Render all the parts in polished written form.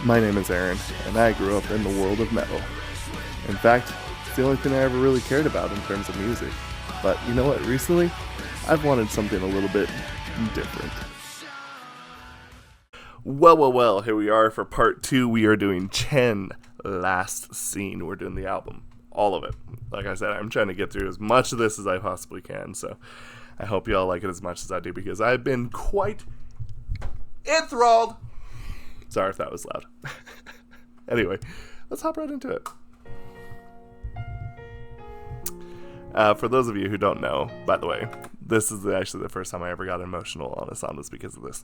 My name is Aaron, and I grew up in the world of metal. In fact, it's the only thing I ever really cared about in terms of music. But you know what, recently, I've wanted something a little bit different. Well, here we are for part 2. We are doing CHEN, Last Scene. We're doing the album, all of it. Like I said, I'm trying to get through as much of this as I possibly can, so I hope you all like it as much as I do, because I've been quite enthralled. Sorry if that was loud. Anyway, let's hop right into it. For those of you who don't know, by the way, this is actually the first time I ever got emotional on a song was because of this.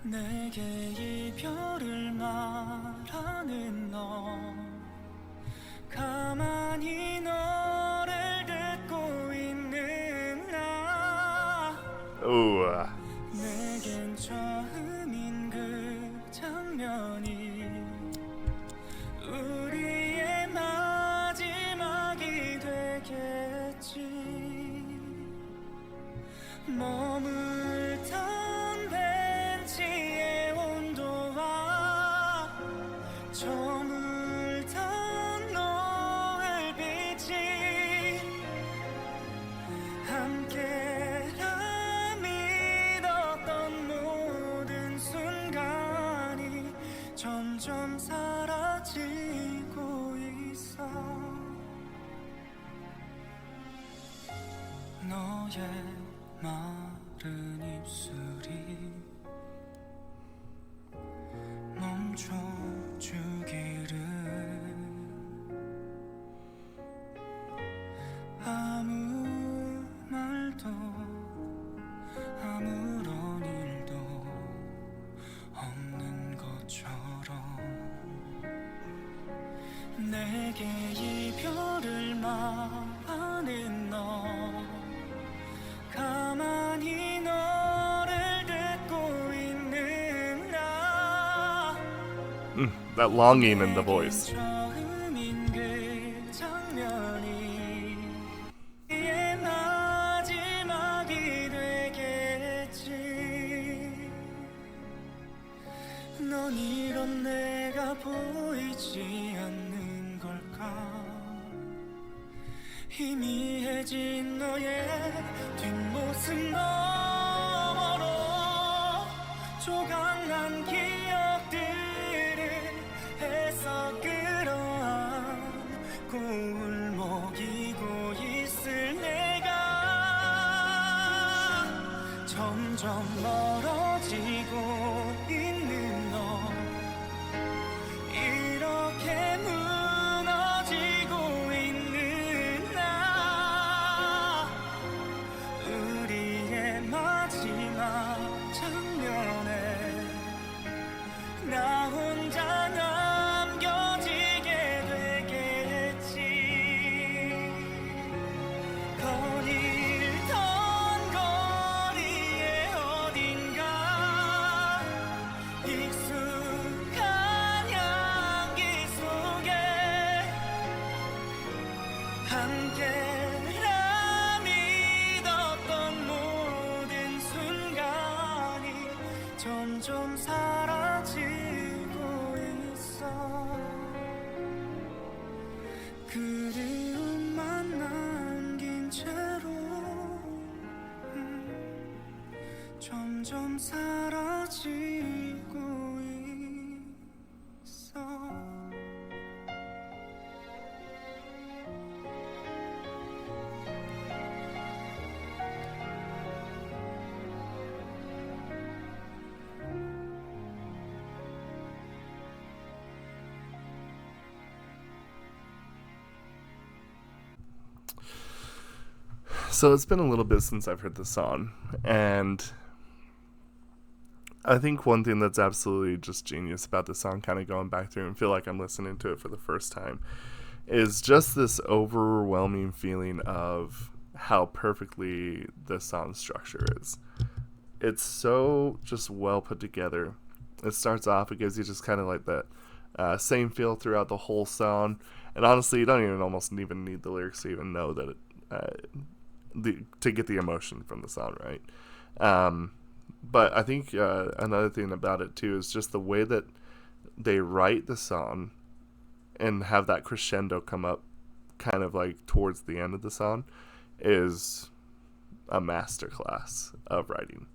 내게 이별을 말하는 너 가만히 너를 듣고 있는 나 내겐 처음인 그 장면이 우리의 마지막이 되겠지 머물던 벤치의 온도와 저물던 노을빛이 함께라 믿었던 모든 순간이 점점 사라지고 있어 너의 마른 입술이 멈춰주기를 아무 말도 아무런 일도 없는 것처럼 내게 이별을 말하는 너 가만히 너를 듣고 있는 나 That longing in the voice. 처음인 그 장면이 의 마지막이 되겠지 넌 이런 내가 보이지 않는 걸까 희미해진 너의 뒷모습 너머로 조각난 기억들을 해서 끌어안고 울먹이고 있을 내가 점점 멀어지고 있는 너 이렇게 무너지고 있는 나 우리의 마지막 장면에 나 혼자 남겨지게 되겠지 거닐던 거리에 어딘가 익숙한 향기 속에 함께라 믿었던 모든 순간이 점점 사라지고 있어 그리움만 남긴 채로 점점 사라지고 있어 So it's been a little bit since I've heard this song, and I think one thing that's absolutely just genius about this song, kind of going back through and feel like I'm listening to it for the first time, is just this overwhelming feeling of how perfectly the song structure is. It's so just well put together. It starts off, it gives you just kind of like that same feel throughout the whole song. And honestly, you don't even almost even need the lyrics to even know that to get the emotion from the song, right? But I think another thing about it too is just the way that they write the song and have that crescendo come up kind of like towards the end of the song is a masterclass of writing.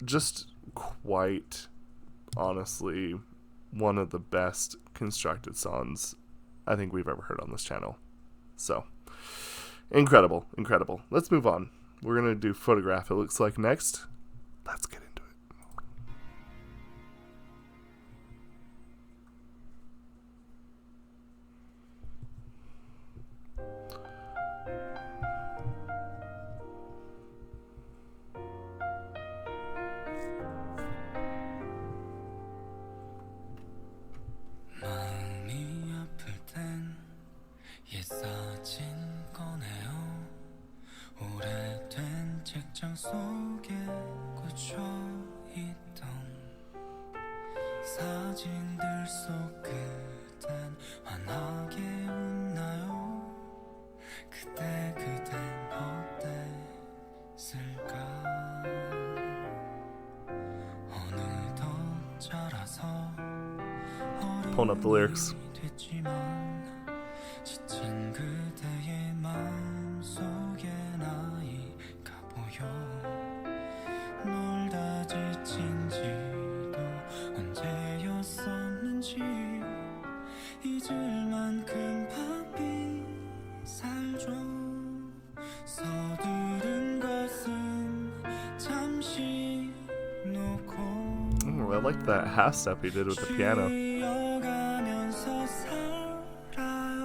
Just quite honestly one of the best constructed songs I think we've ever heard on this channel. So incredible. Let's move on. We're gonna do Photograph, it looks like, next. Let's get into it. 마음이 아플 땐 옛사진 꺼내요. 오래된 책장 속에 꽂혀있던 사진들 속 그댄 환하게 웃나요? 그때 그댄 어땠을까? 어느덧 자라서 Pulling up the lyrics. 됐지만 지친 그대의 마음속에 나이가 보여. 놀다 지친 지도 언제였었는지 잊을 만큼 바삐 살죠. 서두른 것은 잠시 놓고 I like that half step he did with the piano. 쉬어가면서 살아요.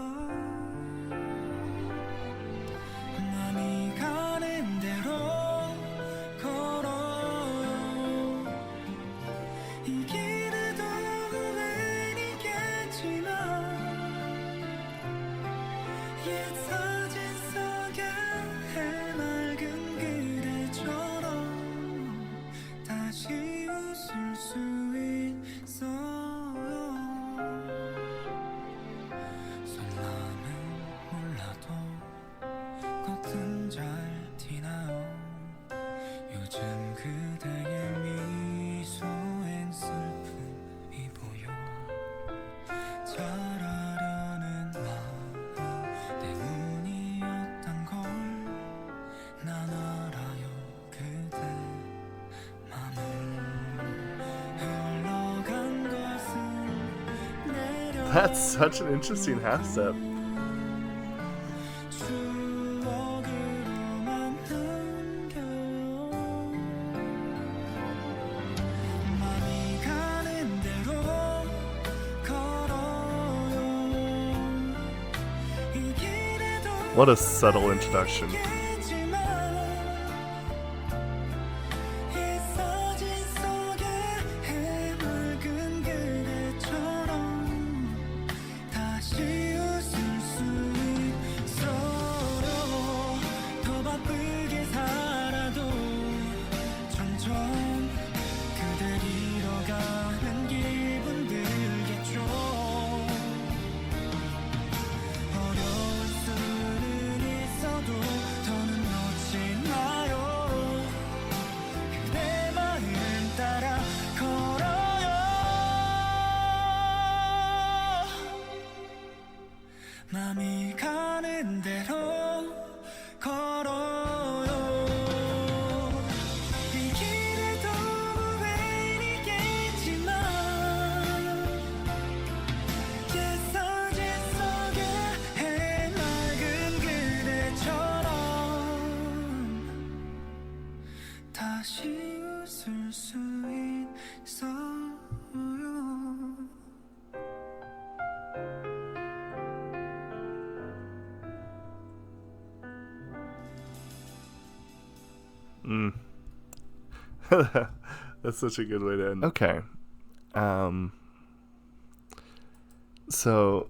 맘이 가는 대로 걸어요. 이 길에도 후회이겠지만 옛 사진 속에 해맑은 그대처럼 다시 웃을 수 있어요. 속마음은 몰라도 겉은 잘 티나요. 요즘 그대의 미소엔 슬픔이 보여. 잘하려는 마음 때문이었단 걸 난 알아요. 그대 맘을 흘러간 것은 내려 That's such an interesting half step. 추억으로만 남겨요. 맘이 가는 대로 걸어요. 이 길에도 What a subtle introduction. 있겠지만 이 사진 속에 해맑은 그대처럼 다시 웃을 수 있어요. 더 바쁘게 살아도 점점 그댈 잃어가는 기분 들겠죠. 어려울 수는 있어도 더는 놓지 마요. 그대 마음 따라 걸어요. 맘이 가는 대로 걸어요. 이 길에도 후회이겠지만 옛 사진 속에 해맑은 그대처럼 다시 웃을 수 있어요. That's such a good way to end. Okay. So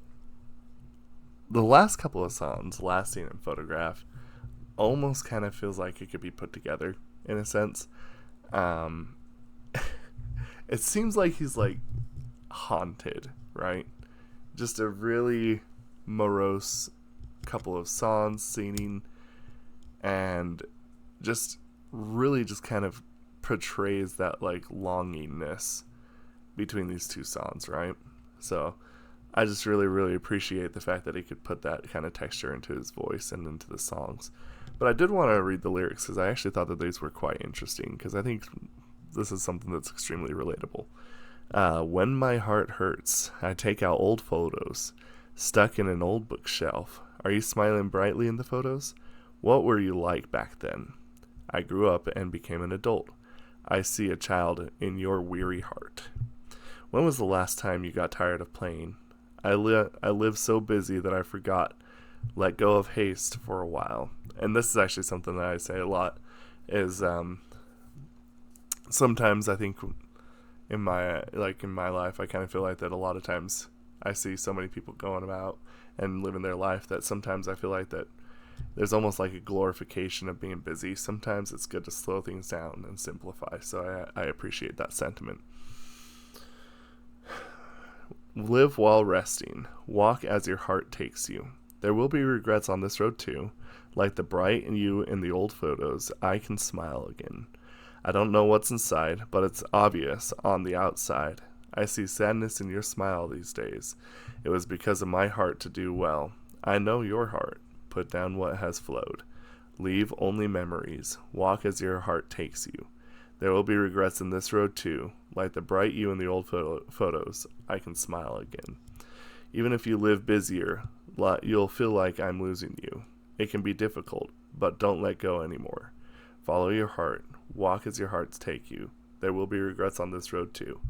the last couple of songs, Last Scene and Photograph, almost kind of feels like it could be put together in a sense. It seems like he's like haunted, right? Just a really morose couple of songs singing, and just really just kind of portrays that like longingness between these two songs, right? So I just really appreciate the fact that he could put that kind of texture into his voice and into the songs. But I did want to read the lyrics because I actually thought that these were quite interesting, because I think this is something that's extremely relatable. When my heart hurts, I take out old photos stuck in an old bookshelf. Are you smiling brightly in the photos? What were you like back then? I grew up and became an adult. I see a child in your weary heart. When was the last time you got tired of playing? I live so busy that I forgot. Let go of haste for a while. And this is actually something that I say a lot, is sometimes I think in my life, I kind of feel like that a lot of times I see so many people going about and living their life that sometimes I feel like that there's almost like a glorification of being busy. Sometimes it's good to slow things down and simplify. So I appreciate that sentiment. Live while resting. Walk as your heart takes you. There will be regrets on this road too. Like the bright in you in the old photos, I can smile again. I don't know what's inside, but it's obvious on the outside. I see sadness in your smile these days. It was because of my heart to do well. I know your heart. Put down what has flowed. Leave only memories. Walk as your heart takes you. There will be regrets in this road too. Like the bright you in the old photos, I can smile again. Even if you live busier, you'll feel like I'm losing you. It can be difficult, but don't let go anymore. Follow your heart. Walk as your hearts take you. There will be regrets on this road too.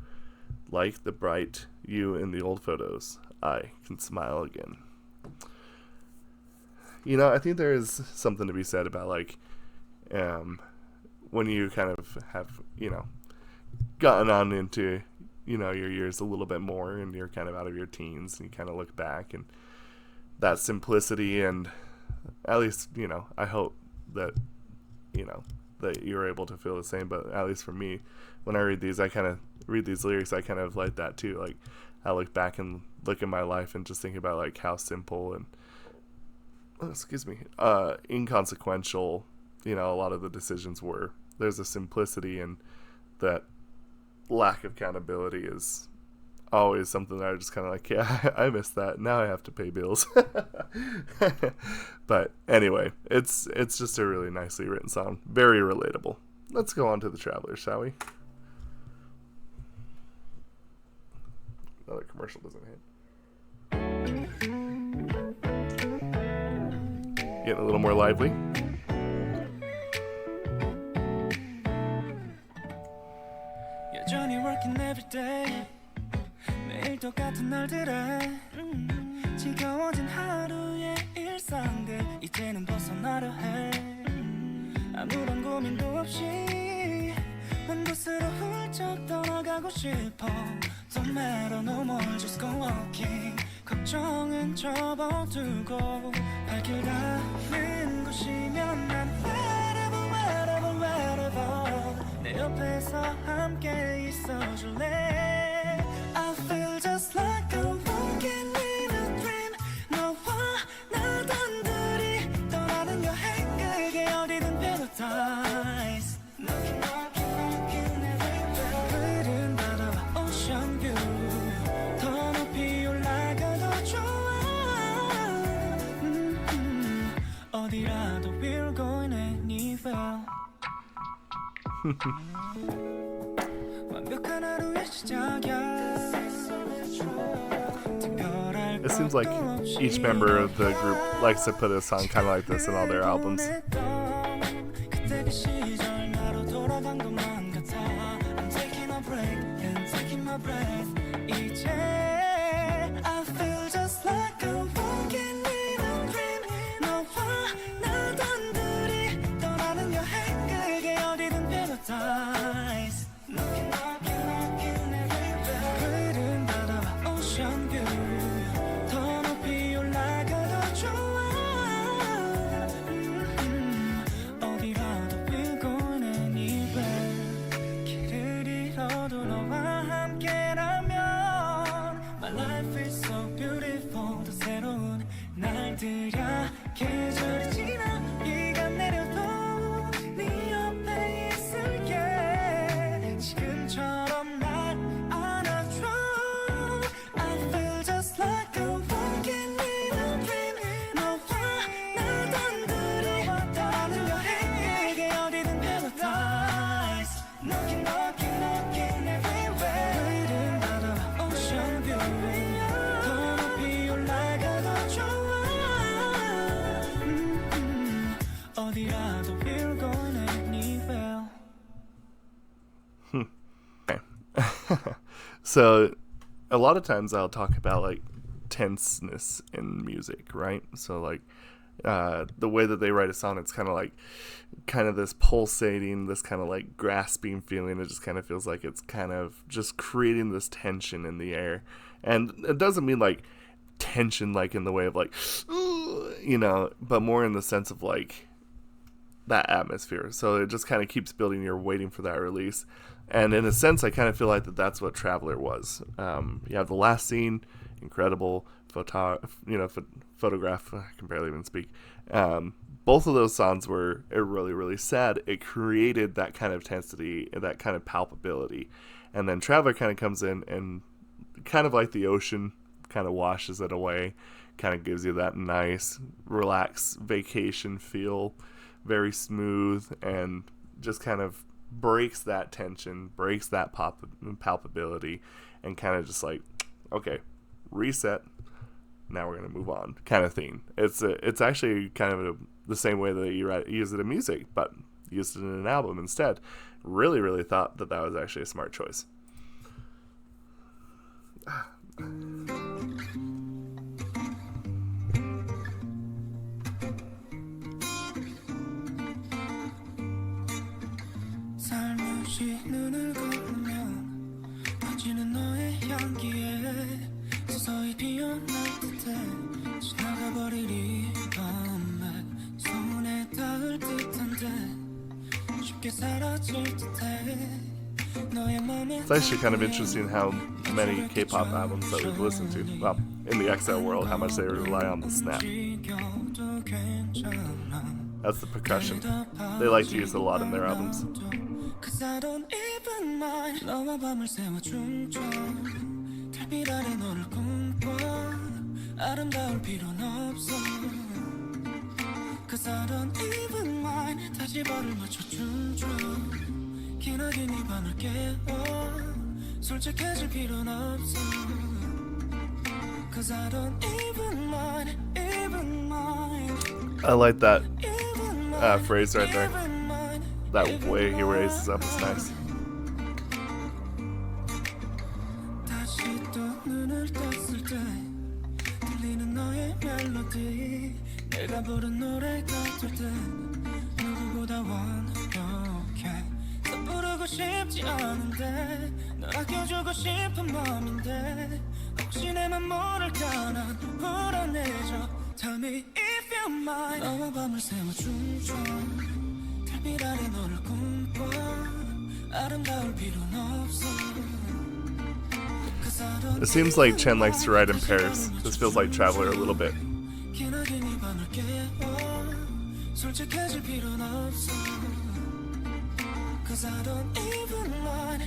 Like the bright you in the old photos, I can smile again. You know, I think there is something to be said about like, when you kind of have, gotten on into, your years a little bit more, and you're kind of out of your teens, and you kind of look back, and that simplicity, and at least, I hope that, that you're able to feel the same. But at least for me, when I read these, I kind of read these lyrics, I kind of like that too. Like, I look back and look at my life and just think about like how simple and, inconsequential, a lot of the decisions were. There's a simplicity, and that lack of accountability is always something that I just kind of like, yeah, I miss that. Now I have to pay bills. But anyway, it's just a really nicely written song. Very relatable. Let's go on to the Travelers, shall we? Another commercial doesn't hit. Getting a little more lively. 여전히 working every day. 매일 똑같은 날들에 지겨워진 하루의 일상들 이제는 벗어나려 해. 아무런 고민도 없이 먼 곳으로 훌쩍 떠나가고 싶어. Don't matter no more just go walking. 걱정은 접어두고 발길 닿는 곳이면 난 wherever wherever wherever 내 옆에서 함께 있어줄래. I feel just like I'm walking in a dream. 너와 나 단둘이 떠나는 여행 그게 어디든 paradise. Knocking knocking knocking everywhere. 푸른 바다와 ocean view. 더 높이 올라가도 좋아. 어디라도 we're going anywhere. 완벽한 하루의 시작이야. It seems like each member of the group likes to put a song kind of like this in all their albums. 그때 그 시절 나로 돌아간 것만 같아. I'm taking a break and taking my breath. 이제 I feel just like I'm walking in a dream. 너와 나 단둘이 떠나는 여행 그게 어디든 paradise. 받아들여 계절이 지나 비가 내려도 네 옆에 있을게 지금처럼 날 안아줘 I feel just like a walking in a dream 너와 나 단둘이 왔다는 여행에게 어디든 paradise Knocking knocking knocking everywhere 흐린 바다 ocean view 더 높이 올라가도 좋아 어디라도 we're going anywhere Okay. So, a lot of times I'll talk about like tenseness in music, right? So, like the way that they write a song, it's kind of this pulsating, this kind of like grasping feeling. It just kind of feels like it's kind of just creating this tension in the air, and it doesn't mean like tension like in the way of like, you know, but more in the sense of like that atmosphere. So it just kind of keeps building. You're waiting for that release. And in a sense, I kind of feel like that's what Traveler was. You have the last scene, incredible photograph. I can barely even speak. Both of those songs were really, really sad. It created that kind of intensity, that kind of palpability. And then Traveler kind of comes in and kind of like the ocean, kind of washes it away, kind of gives you that nice, relaxed vacation feel, very smooth, and just kind of breaks that tension, breaks that palpability, and kind of just like, okay, reset, now we're going to move on kind of thing. It's actually kind of the same way that you use it in music, but used it in an album instead. Really, really thought that was actually a smart choice. 살며시 눈을 감으면 번지는 너의 향기에 서서히 피어날 듯해 지나가버릴 이 밤에 손에 닿을 듯한데 쉽게 사라질 듯해 너의 맘에 It's actually kind of interesting how many K-pop albums that we've listened to, well, in the EXO world, how much they rely on the snap. That's the percussion. They like to use it a lot in their albums. Cause I don't even mind 너와 밤을 새워 춤춰 달빛 아래 너를 꿈꿔 아름다울 필요는 없어 Cause I don't even mind 다시 발을 맞춰 춤춰 기나긴 이 밤을 깨워 솔직해질 필요는 없어 Cause I don't even mind I like that phrase right there. That way he raises up is nice. 다시 또 눈을 떴을 때 들리는 너의 멜로디 내가 부른 노래 같을 때 누구보다 완벽해 섣부르고 싶지 않은데 널 아껴주고 싶은 마음인데 혹시 내 맘 모를까 난 불안해져 Tell me if you're mine 너와 밤을 새워 춤춰 달빛 아래 너를 꿈꿔 아름다울 필요는 없어 It seems like Chen likes to ride in pairs. This feels like Traveler a little bit. 기나긴 이 밤을 깨워 솔직해질 필요는 없어 Cause I don't even mind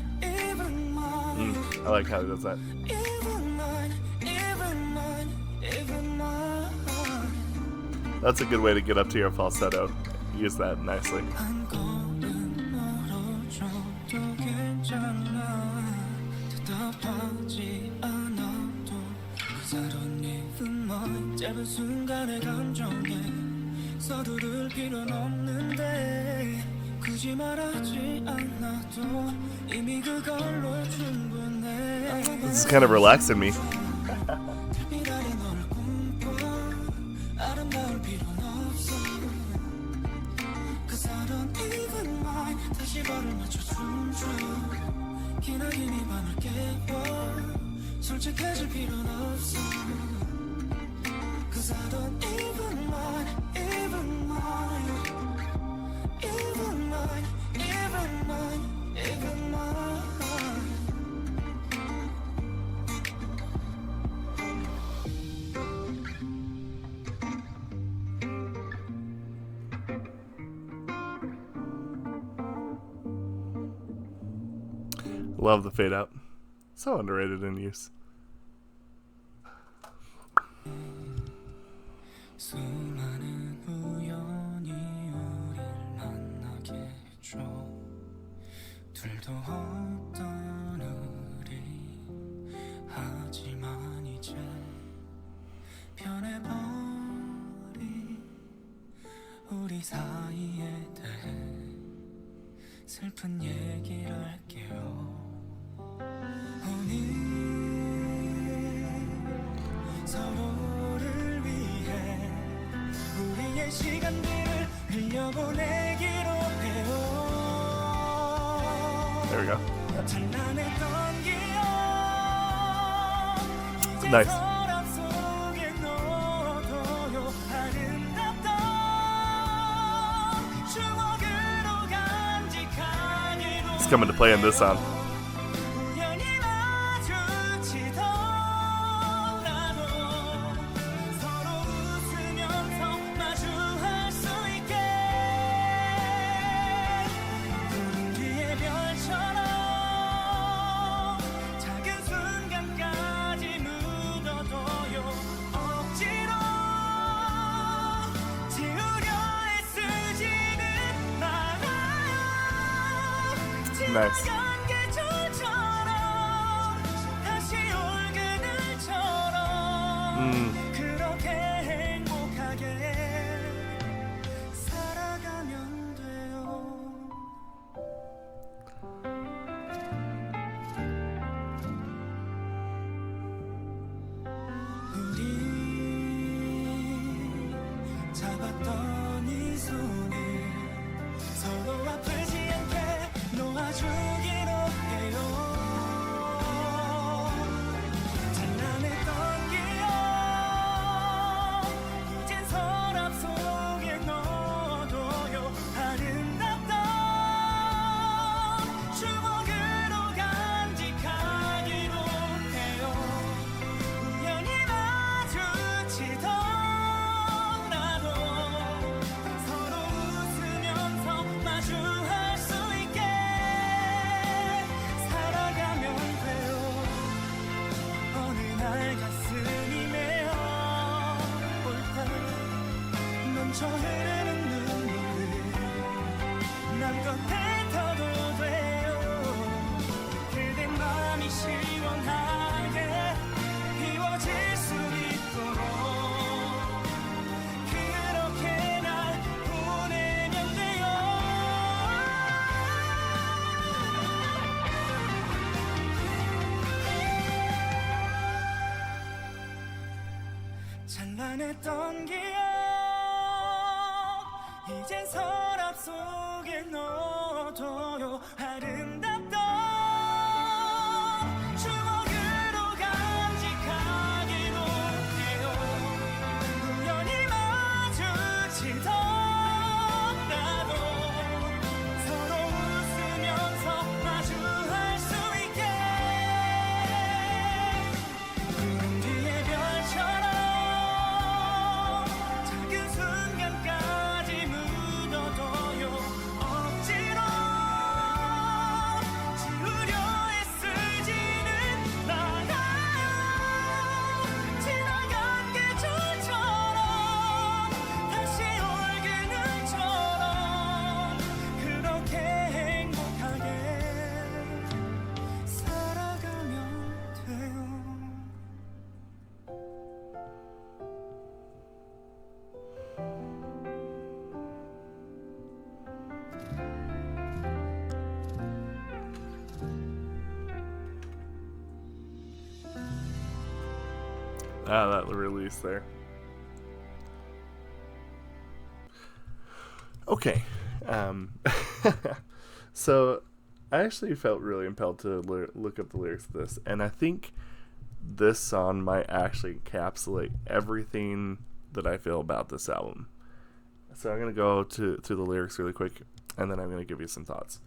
I like how he does that. even mind That's a good way to get up to your falsetto. Use that nicely. 한 걸음 멀어져도 괜찮아 대답하지 않아도 Cause I don't even mind 짧은 순간의 감정에 서두를 필요는 없는데 굳이 말하지 않아도 이미 그걸로 충분해 This is kind of relaxing me. 달빛 아래 너를 꿈꿔 아름다울 필요는 없어 Cause I don't even mind 다시 발을 맞춰 춤춰 기나긴 이 밤을 깨워 솔직해질 필요는 없어 Cause I don't even mind Love the fade out. So underrated in use. 수많은 우연이 우릴 만나게 해줘 둘도 없던 우리 하지만 이제 변해버린 우리 사이에 대해 슬픈 얘기를 할게요 오늘 서로를 위해 우리의 시간들을 흘려보내기로 해요 There we go. 찬란했던 기억 이제 Nice. 서랍 속에 넣어둬요 아름답던 추억으로 간직하기로 It's coming to play in this song. 우연히 마주치더라도 서로 웃으면서 마주할 수 있게 구름 뒤에 별처럼 작은 순간까지 묻어둬요 억지로 지우려 애쓰지는 말아요 Nice. 지나간 계절처럼 다시 올 그날처럼 그렇게 행복하게 살아가면 돼요 우리 잡았던 이 손을 서로 아프지 않게 놓아주기로 해요 찬란했던 기억 이젠 서랍 속에 넣어둬요 아름답던 추억으로 간직하기로 해요 우연히 마주치더라도 서로 웃으면서 마주할 수 있게 살아가면 돼요 어느 날 가슴이 메어올 때 넘쳐 흐르는 눈물을 맘껏 뱉어도 돼요 그대 맘이 시원하게 비워질 수 있도록 그렇게 날 보내면 돼요 찬란했던 기억 이젠 서랍 속에 넣어둬요 아름답던 추억으로 간직하기로 해요 우연히 마주치더라도 서로 웃으면서 마주할 수 있게 구름 뒤에 별처럼 작은 순간까지 묻어둬요 억지로 지우려 애쓰지는 말아요 지나간 계절처럼 다시 올 그날처럼 그렇게 행복하게 살아가면 돼요 That release there. Okay. So I actually felt really impelled to look up the lyrics of this, and I think this song might actually encapsulate everything that I feel about this album. So I'm going to go through the lyrics really quick, and then I'm going to give you some thoughts.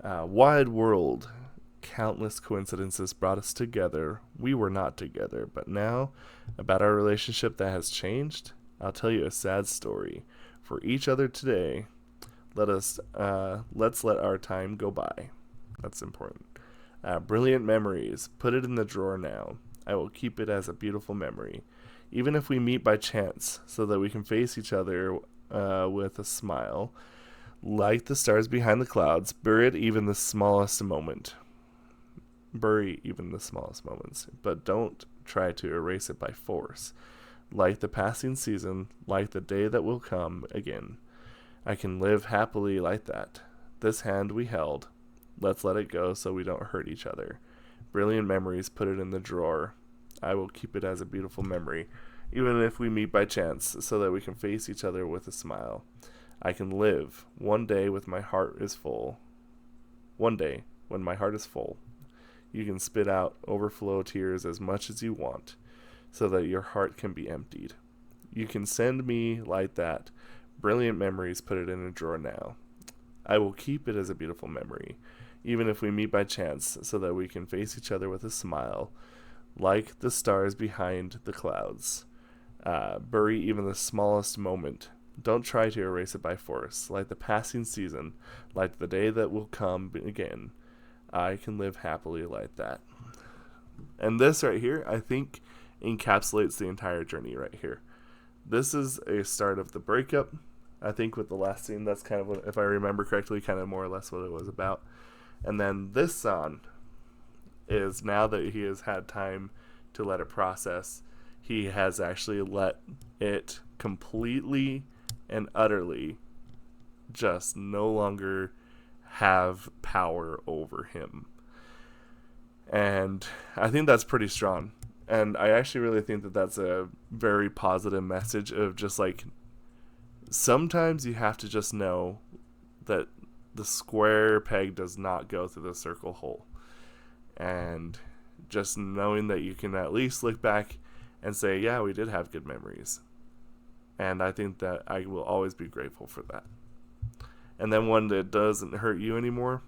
Wide world, countless coincidences brought us together. We were not together, but now, about our relationship that has changed, I'll tell you a sad story. For each other today, let's let our time go by. That's important. Brilliant memories. Put it in the drawer now. I will keep it as a beautiful memory. Even if we meet by chance, so that we can face each other with a smile. Like the stars behind the clouds, bury it even the smallest moment. Bury even the smallest moments, but don't try to erase it by force. Like the passing season, like the day that will come again. I can live happily like that. This hand we held. Let's let it go so we don't hurt each other. Brilliant memories, put it in the drawer. I will keep it as a beautiful memory, even if we meet by chance, so that we can face each other with a smile. I can live one day with my heart is full. One day, when my heart is full, you can spit out overflow tears as much as you want, so that your heart can be emptied. You can send me like that. Brilliant memories, put it in a drawer now. I will keep it as a beautiful memory, even if we meet by chance, so that we can face each other with a smile, like the stars behind the clouds. Bury even the smallest moment. Don't try to erase it by force. Like the passing season, like the day that will come again. I can live happily like that. And this right here, I think, encapsulates the entire journey right here. This is a start of the breakup. I think with the last scene, that's kind of what, if I remember correctly, kind of more or less what it was about. And then this song is now that he has had time to let it process, he has actually let it completely and utterly just no longer have power over him. And I think that's pretty strong. And I actually really think that that's a very positive message of just like, sometimes you have to just know that the square peg does not go through the circle hole. And just knowing that you can at least look back and say, yeah, we did have good memories. And I think that I will always be grateful for that. And then when it doesn't hurt you anymore,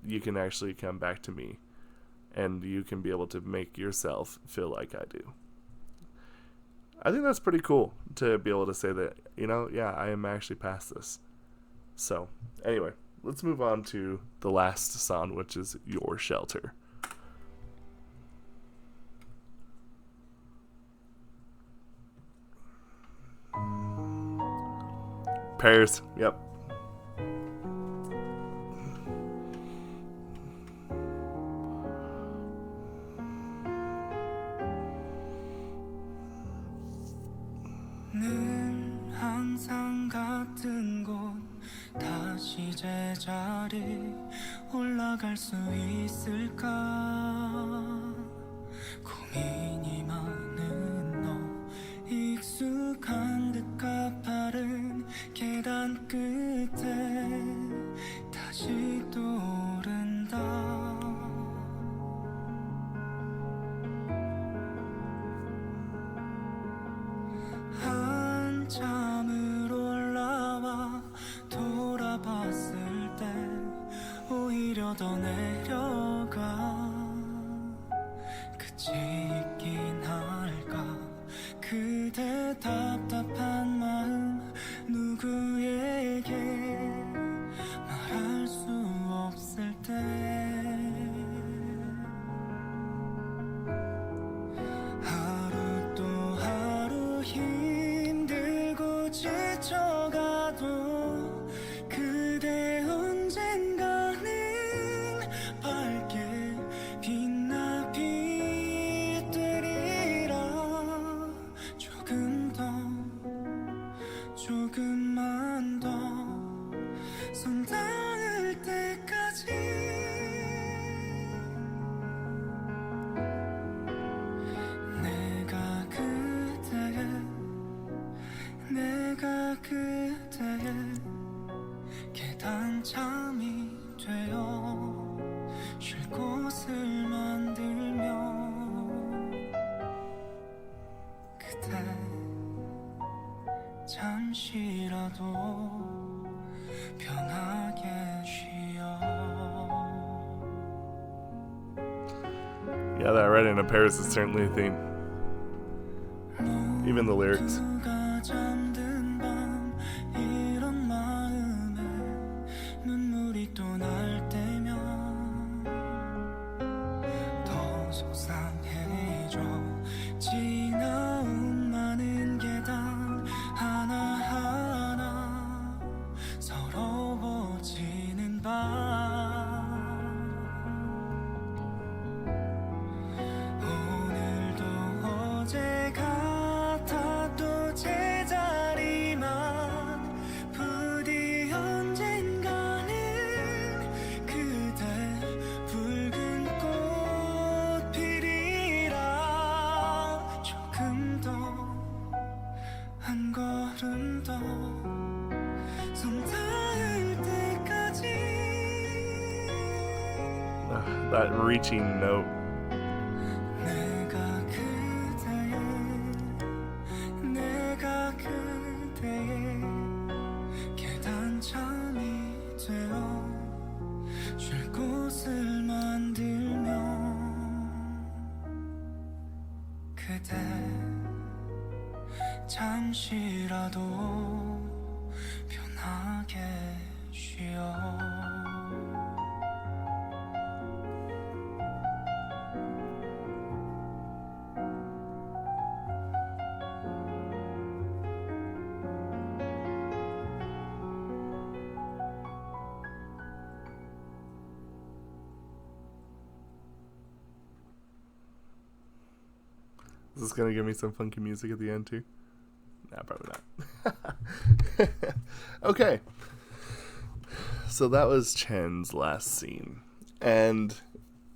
you can actually come back to me. And you can be able to make yourself feel like I do. I think that's pretty cool to be able to say that, yeah, I am actually past this. So, anyway, let's move on to the last song, which is Your Shelter. Paris, yep. 늘 항상 같은 곳 다시 제자리 올라갈 수 있을까 고민이 많은 너 익숙한 듯 가파른 계단 끝에 다시 떠오른다 한참을 올라와 돌아봤을 때 오히려 더 내려가 끝이 있긴 할까 그대 답답한 마음 누구에게 말할 수 없을 때 하루 또 하루 힘들고 지쳐가도 그대 언젠가는 밝게 빛나 빛들이라 조금만 더 손 닿을 때까지 내가 그대의 계단참이 되어 쉴 곳을 만들며 그대 잠시라도 편하게 쉬어. Yeah, that writing of Paris is certainly a theme. Even the lyrics. 모두가 잠든 밤 이런 마음에 눈물이 또 날 때면 스쳐 지나온 많은 계단 하나하나 서러워지는 밤 오늘도 어제 같아 또 제자리만 부디 언젠가는 그대 붉은 꽃 피리라 조금 더 한 걸음 더 손 닿을 때까지 That reaching note. 내가 그대의 계단참이 되어 쉴 곳을 만들며 그대 잠시라도 편하게 쉬어 Is this gonna give me some funky music at the end too? Nah, probably not. Okay. So that was Chen's last scene. And,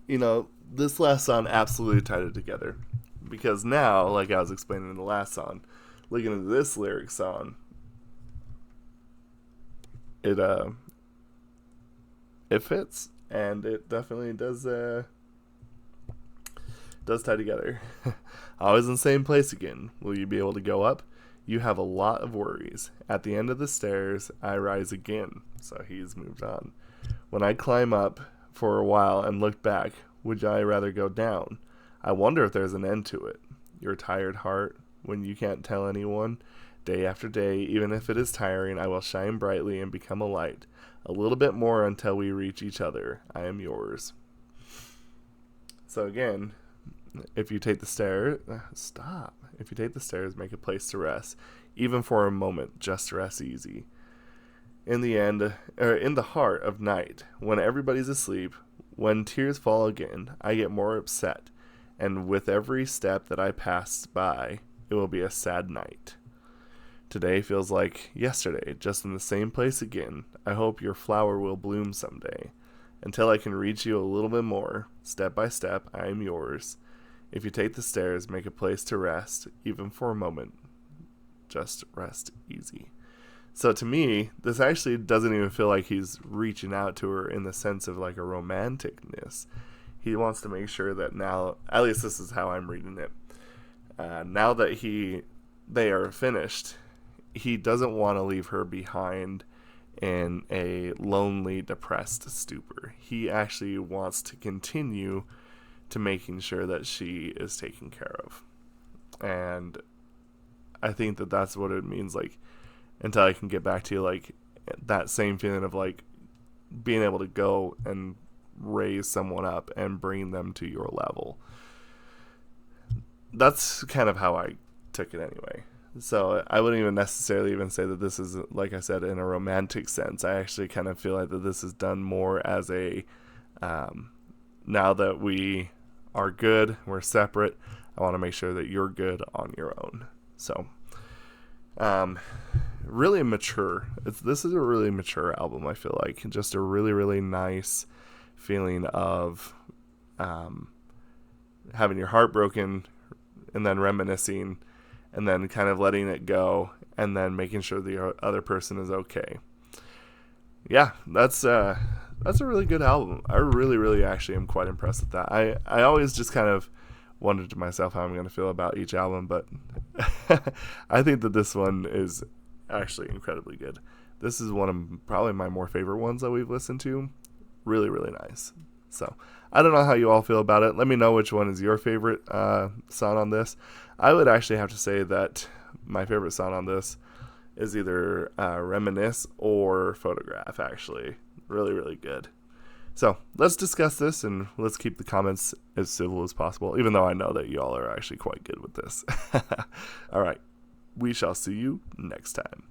you know, this last song absolutely tied it together. Because now, like I was explaining in the last song, looking at this lyric song, it fits. And it definitely does tie together. Always in the same place again. Will you be able to go up? You have a lot of worries. At the end of the stairs, I rise again. So he's moved on. When I climb up for a while and look back, would I rather go down? I wonder if there's an end to it. Your tired heart, when you can't tell anyone. Day after day, even if it is tiring, I will shine brightly and become a light. A little bit more until we reach each other. I am yours. So again, if you take the stairs, If you take the stairs, make a place to rest. Even for a moment, just rest easy. In the end, or in the heart of night, when everybody's asleep, when tears fall again, I get more upset. And with every step that I pass by, it will be a sad night. Today feels like yesterday, just in the same place again. I hope your flower will bloom someday. Until I can reach you a little bit more, step by step, I am yours. If you take the stairs, make a place to rest, even for a moment. Just rest easy. So to me, this actually doesn't even feel like he's reaching out to her in the sense of like a romanticness. He wants to make sure that now, at least this is how I'm reading it, now that they are finished, he doesn't want to leave her behind in a lonely, depressed stupor. He actually wants to continue to making sure that she is taken care of. And I think that that's what it means, like, until I can get back to, like, that same feeling of, like, being able to go and raise someone up and bring them to your level. That's kind of how I took it anyway. So I wouldn't even necessarily even say that this is, like I said, in a romantic sense. I actually kind of feel like that this is done more as a, now that we are good, we're separate, I want to make sure that you're good on your own. So, really mature. This is a really mature album, I feel like. Just a really, really nice feeling of having your heart broken and then reminiscing and then kind of letting it go and then making sure the other person is okay. Yeah, that's a really good album. I really, really actually am quite impressed with that. I always just kind of wondered to myself how I'm going to feel about each album, but I think that this one is actually incredibly good. This is one of probably my more favorite ones that we've listened to. Really, really nice. So, I don't know how you all feel about it. Let me know which one is your favorite song on this. I would actually have to say that my favorite song on this is either Reminisce or Photograph, actually. Really, really good. So let's discuss this, and let's keep the comments as civil as possible, even though I know that y'all are actually quite good with this. All right. We shall see you next time.